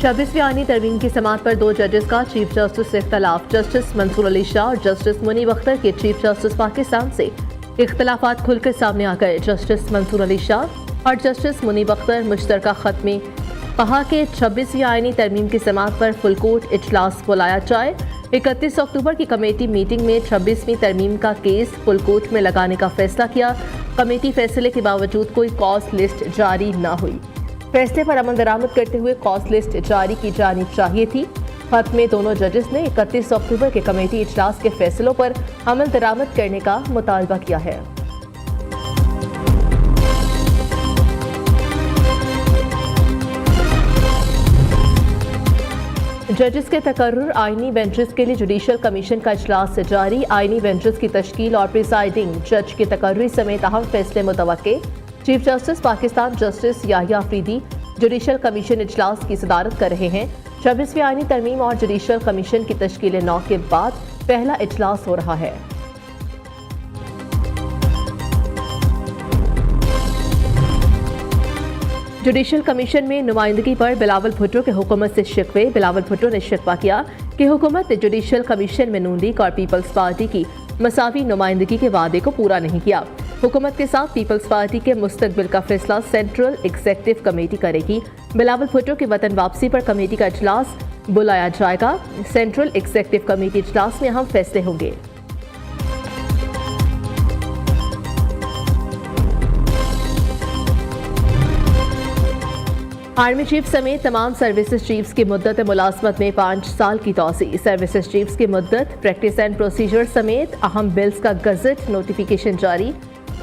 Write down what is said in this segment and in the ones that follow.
26वीं आईनी तरमीम की समाअत पर 2 जजेस का चीफ जस्टिस से इख्तलाफ। जस्टिस मंसूर अली शाह और जस्टिस मुनीब अख्तर के चीफ जस्टिस पाकिस्तान से इख्तलाफात खुलकर सामने आ गए। जस्टिस मंसूर अली शाह और जस्टिस मुनीब अख्तर मुश्तरका खत में कहा कि 26वीं आईनी तरमीम की समाअत पर फुल कोर्ट इजलास बुलाया जाए। 31 अक्टूबर की कमेटी मीटिंग में 26वीं तरमीम का केस फुल कोर्ट में लगाने का फैसला किया। कमेटी फैसले के बावजूद कोई कॉज लिस्ट जारी न हुई। फैसले पर अमल दरामद करते हुए कॉज लिस्ट जारी की जानी चाहिए थी। खत में दोनों जजेस ने 31 अक्टूबर के कमेटी इजलास के फैसलों पर अमल दरामद करने का मुतालबा किया है। जजेस के तकर्रुर। आईनी बेंचेस के लिए जुडिशल कमीशन का इजलास जारी। आईनी बेंचेस की तश्कील और प्रिसाइडिंग जज के तकर्री समेत अहम फैसले मुतवक्के। Chief justice Pakistan justice Yahya Afridi judicial commission इजलास की सदारत कर रहे हैं। 26वीं आईनी तरमीम और जुडिशल कमीशन की तश्कील 9 के बाद पहला इजलास हो रहा है। जुडिशल कमीशन में नुमाइंदगी पर बिलावल भुट्टो के हुकूमत से शिकवे। बिलावल भुट्टो ने शिकवा किया कि हुकूमत ने जुडिशल कमीशन में नून लीग और पीपल्स पार्टी की मसावी नुमाइंदगी के वादे को पूरा नहीं किया। हुकूमत के साथ पीपल्स पार्टी के मुस्तकबिल का फैसला सेंट्रल एग्जीक्यूटिव कमेटी करेगी। बिलावल भुट्टो की वतन वापसी पर कमेटी का इजलास बुलाया जाएगा। सेंट्रल एग्जीक्यूटिव कमेटी इजलास में अहम फैसले होंगे। आर्मी चीफ समेत तमाम सर्विसेज चीफ्स की मुद्दत मुलाजमत में 5 साल की तौसी। सर्विसेज चीफ्स की मुद्दत, प्रैक्टिस एंड प्रोसीजर समेत अहम बिल्स का गजट नोटिफिकेशन जारी।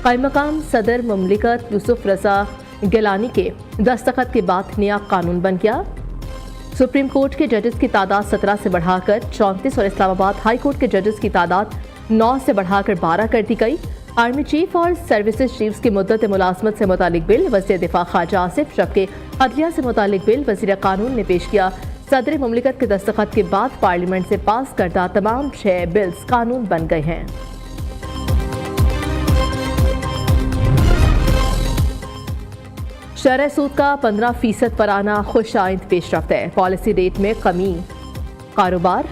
कायम मकाम सदर मुमलिकत यूसुफ रजा गिलानी के दस्तखत के बाद नया कानून बन गया। सुप्रीम कोर्ट के जजेस की तादाद 17 से बढ़ाकर 34 और इस्लामाबाद हाई कोर्ट के जजेस की तादाद 9 से बढ़ाकर 12 कर दी गई। आर्मी चीफ और सर्विसेज चीफ्स की मुद्दत मुलाजमत से मुतालिक बिल वज़ीर दिफा ख्वाजा आसिफ, जबकि अदलिया से मुतालिक बिल वज़ीर कानून ने पेश किया। सदर मुमलिकत के दस्तखत के बाद पार्लियामेंट से पास करदा तमाम 6 बिल्स कानून बन गए हैं। शरह सूद का 15% पर आना खुश आइंद पेशरफ्त है। पॉलिसी रेट में कमी कारोबार,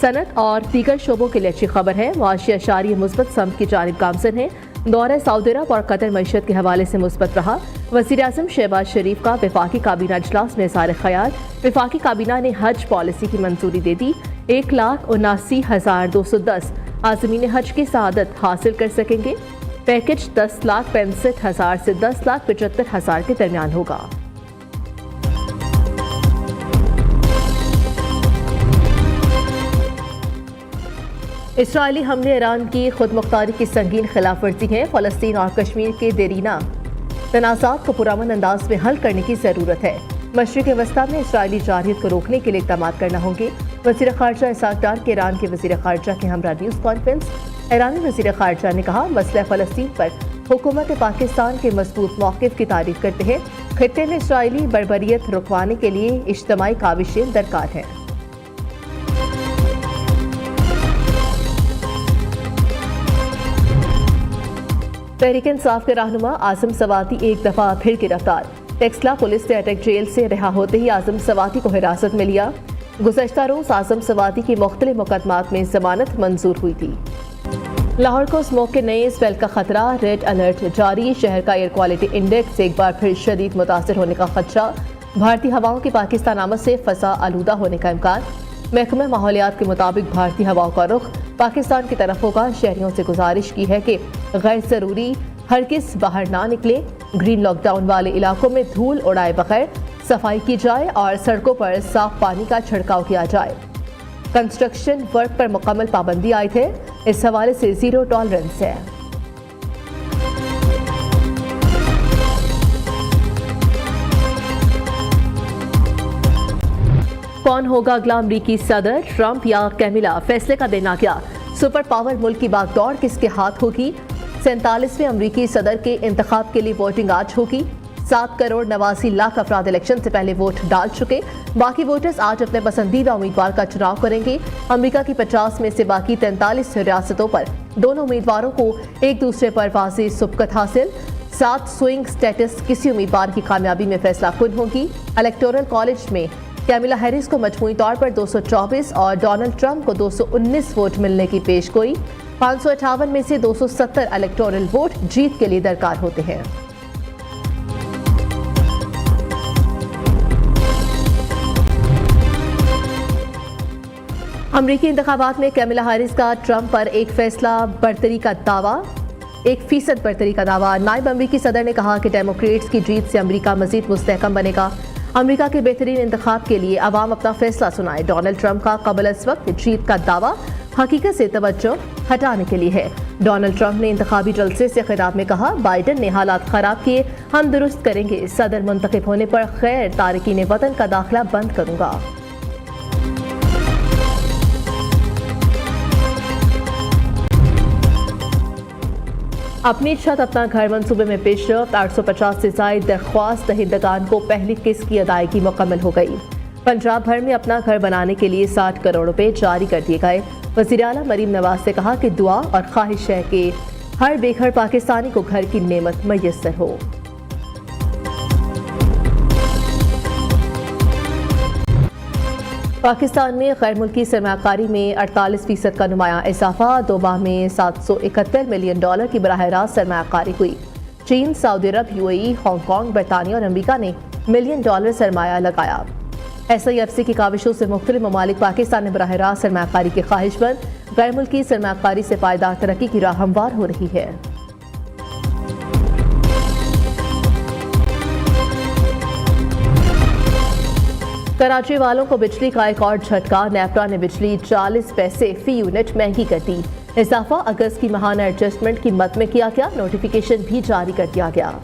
सनत और दीगर शोबों के लिए अच्छी खबर है। मुआशी अशारी मुस्बत सम की जानिब गामजन है। दौरा सऊदी अरब और कतर मईशत के हवाले से मुस्बत रहा। वज़ीर आज़म शहबाज शरीफ का वफाकी काबीना इजलास में इज़हार ख्याल। वफाकी काबीना ने हज पॉलिसी की मंजूरी दे दी। 1,79,210 आज़मीन हज की सआदत हासिल कर सकेंगे। पैकेज 10,65,000 से 10,75,000 के दरमियान होगा। इसराइली हमले ईरान की खुद मुख्तारी की संगीन खिलाफ वर्जी है। फ़लस्तीन और कश्मीर के देरीना तनाज़ात को पुरअमन अंदाज में हल करने की ज़रूरत है। मशरिक़ वस्ता में इसराइली जारहियत को रोकने के लिए इक़दाम करना होंगे। वज़ीर ख़ारजा इसाक डार के ईरान के वज़ीर ख़ारजा के हमरा न्यूज़ कॉन्फ्रेंस। ईरानी वज़ीर ख़ारजा ने कहा, मसला फ़लस्तीन पर हुकूमत पाकिस्तान के मजबूत मौक़िफ़ की तारीफ़ करते हैं। खित्ते में इसराइली बर्बरियत रुकवाने के लिए इज्तिमाई काविशें दरकार हैं। तहरीक इंसाफ के रहनुमा आज़म सवाती एक दफ़ा फिर गिरफ्तार। टेक्सला पुलिस ने अटक जेल से रिहा होते ही आज़म सवाती को हिरासत में लिया। गुज़श्ता रोज़ आज़म सवाती की मुख्तलिफ मुकदमात में जमानत मंजूर हुई थी। लाहौर को स्मोक के नए स्पेल का खतरा, रेड अलर्ट जारी। शहर का एयर क्वालिटी इंडेक्स एक बार फिर शदीद मुतासर होने का खदशा। भारतीय हवाओं की पाकिस्तान आमद से फ़ज़ा आलूदा होने का इम्कान। महकमा माहौलियात के मुताबिक भारतीय हवाओं का रुख पाकिस्तान की तरफ होगा। शहरियों से गुजारिश की है कि गैर ज़रूरी हरगिज़ बाहर ना निकले। ग्रीन लॉकडाउन वाले इलाकों में धूल उड़ाए बगैर सफाई की जाए और सड़कों पर साफ पानी का छिड़काव किया जाए। कंस्ट्रक्शन वर्क पर मुकम्मल पाबंदी आयद है। इस हवाले से ज़ीरो टॉलरेंस है। कौन होगा अगला अमरीकी सदर, ट्रंप या कैमिला? फैसले का दिन आ गया। सुपर पावर मुल्क की बागडोर किसके हाथ होगी? 47वें अमरीकी सदर के इंतखाब के लिए वोटिंग आज होगी। 7,89,00,000 अफराद इलेक्शन से पहले वोट डाल चुके। बाकी वोटर्स आज अपने पसंदीदा उम्मीदवार का चुनाव करेंगे। अमेरिका की 50 में से बाकी 43 रियासतों पर दोनों उम्मीदवारों को एक दूसरे पर वाज़ेह सबकत हासिल। 7 स्विंग स्टेटस किसी उम्मीदवार की कामयाबी में फैसला कुन होगी। इलेक्टोरल कॉलेज में कैमिला हैरिस को मजमूई तौर पर 224 और डोनाल्ड ट्रंप को 219 वोट मिलने की पेशगोई। 558 में से 270 इलेक्टोरल वोट जीत के लिए दरकार होते हैं। अमरीकी इंतखाबात में कैमिला हैरिस का ट्रंप पर 1% बरतरी का दावा। नायब अमरीकी सदर ने कहा कि डेमोक्रेट्स की जीत से अमरीका मजीद मुस्तहकम बनेगा। अमरीका के बेहतरीन इंतखाब के लिए अवाम अपना फैसला सुनाए। डोनाल्ड ट्रंप का कबल अस वक्त जीत का दावा हकीकत से तवज्जो हटाने के लिए है। डोनाल्ड ट्रंप ने इंतखाबी जलसे से खिताब में कहा, बाइडन ने हालात खराब किए, हम दुरुस्त करेंगे। सदर मुंतखब होने पर खैर तारकीन वतन का दाखिला बंद करूंगा। अपनी छत अपना घर मंसूबे में पेशरफ्त। 850 से ज्यादा दरख्वास्त दहिंदगान को पहली किस्त की अदायगी मुकम्मल हो गई। पंजाब भर में अपना घर बनाने के लिए 60 करोड़ रुपए जारी कर दिए गए। वज़ीर आला मरीम नवाज ने कहा कि दुआ और ख्वाहिश है कि हर बेघर पाकिस्तानी को घर की नेमत मैसर हो। पाकिस्तान में गैर मुल्की सरमाकारी में 48% का नुमाया इजाफा। 2 माह में $771 मिलियन की बराह रास्त सरमाकारी हुई। चीन, सऊदी अरब, यूएई, हांगकांग, बरतानिया और अमरीका ने $1 मिलियन सरमाया लगाया। SIFC की काविशों से मुख्तलिफ ममालिक पाकिस्तान में बराह रास्त सरमाकारी की ख्वाहिशमंद गैर मुल्की सरमाकारी से पायदार तरक्की की राह हमवार हो रही है। कराची वालों को बिजली का एक और झटका। नेपरा ने बिजली 40 पैसे फी यूनिट महंगी कर दी। इजाफा अगस्त की माहाना एडजस्टमेंट की मद में किया गया। नोटिफिकेशन भी जारी कर दिया गया।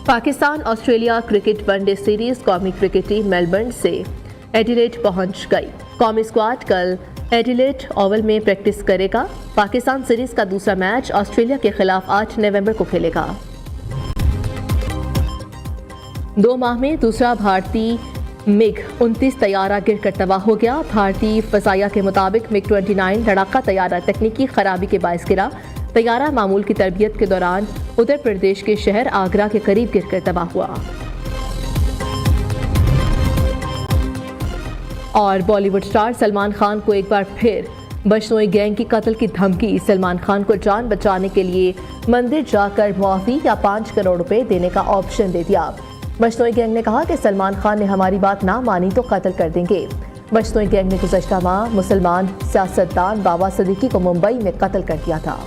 Pakistan Australia cricket one day series कौमी क्रिकेट टीम मेलबर्न से एडिलेड पहुंच गई। कौमी स्क्वाड कल एडिलेड ओवल में प्रैक्टिस करेगा। पाकिस्तान सीरीज का दूसरा मैच ऑस्ट्रेलिया के खिलाफ 8 नवंबर को खेलेगा। 2 माह में दूसरा भारतीय मिग 29 तैयारा गिरकर तबाह हो गया। भारतीय फजाइया के मुताबिक मिग 29 लड़ाका तैयारा तकनीकी खराबी के बायस गिरा। तैयारा मामूल की तरबियत के दौरान उत्तर प्रदेश के शहर आगरा के करीब गिरकर तबाह हुआ। और बॉलीवुड स्टार सलमान खान को एक बार फिर बशनोई गैंग की कत्ल की धमकी। सलमान खान को जान बचाने के लिए मंदिर जाकर मुआफी या 5 करोड़ रुपए देने का ऑप्शन दे दिया। बशनोई गैंग ने कहा कि सलमान खान ने हमारी बात ना मानी तो कत्ल कर देंगे। बशनोई गैंग ने गुज़श्ता माह मुसलमान सियासतदान बाबा सिद्दीकी को मुंबई में कत्ल कर दिया था।